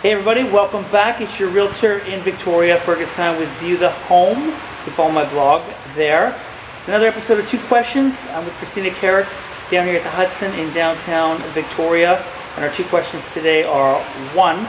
Hey everybody, welcome back. It's your realtor in Victoria, Fergus Kine with View the Home. You can follow my blog there. It's another episode of Two Questions. I'm with Christina Carrick down here at the Hudson in downtown Victoria. And our two questions today are, one,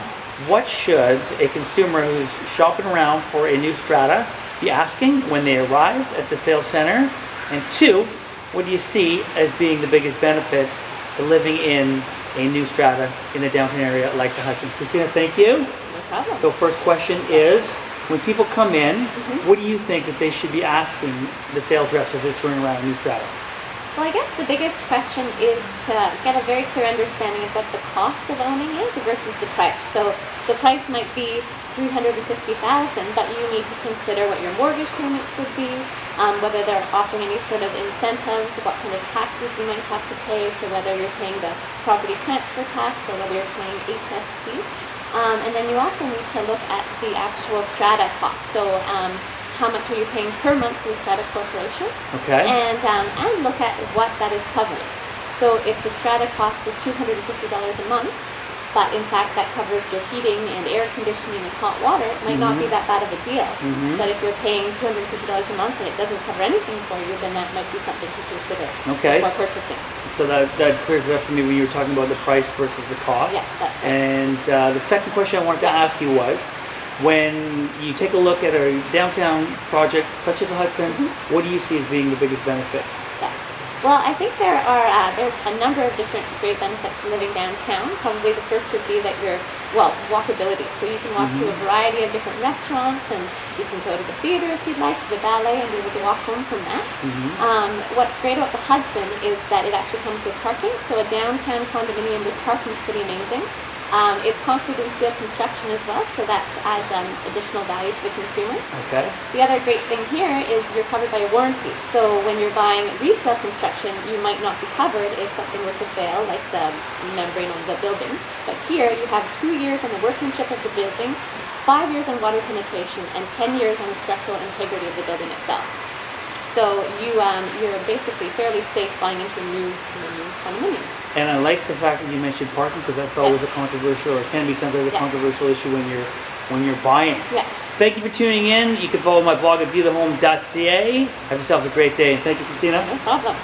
what should a consumer who's shopping around for a new strata be asking when they arrive at the sales center? And two, what do you see as being the biggest benefit to living in a new strata in a downtown area like the Hudson? Christina, thank you. No problem. So first question is, when people come in, what do you think that they should be asking the sales reps as they're touring around a new strata? Well, I guess the biggest question is to get a very clear understanding of what the cost of owning is versus the price. So the price might be $350,000, but you need to consider what your mortgage payments would be, whether they're offering any sort of incentives, what kind of taxes you might have to pay, so whether you're paying the property transfer tax or whether you're paying HST. And then you also need to look at the actual strata cost. So how much are you paying per month to the strata corporation? Okay. And look at what that is covering. So if the strata cost is $250 a month, but in fact that covers your heating and air conditioning and hot water, it might not be that bad of a deal. But if you're paying $250 a month and it doesn't cover anything for you, then that might be something to consider before purchasing. So that clears it up for me when you were talking about the price versus the cost. Yeah, that's right. And the second question I wanted to ask you was, when you take a look at a downtown project such as the Hudson, what do you see as being the biggest benefit? Yeah. Well, I think there's a number of different great benefits to living downtown. Probably the first would be that walkability. So you can walk to a variety of different restaurants, and you can go to the theater if you'd like, to the ballet, and be able to walk home from that. What's great about the Hudson is that it actually comes with parking. So a downtown condominium with parking is pretty amazing. It's concrete and steel construction as well, so that adds additional value to the consumer. Okay. The other great thing here is you're covered by a warranty. So when you're buying resale construction, you might not be covered if something were to fail, like the membrane on the building. But here you have 2 years on the workmanship of the building, 5 years on water penetration, and 10 years on the structural integrity of the building itself. So you're basically fairly safe buying into a new condominium. And I like the fact that you mentioned parking, because that's always a controversial, or can be sometimes a controversial issue when you're buying. Yeah. Thank you for tuning in. You can follow my blog at viewthehome.ca. Have yourselves a great day, and thank you, Christina. No problem.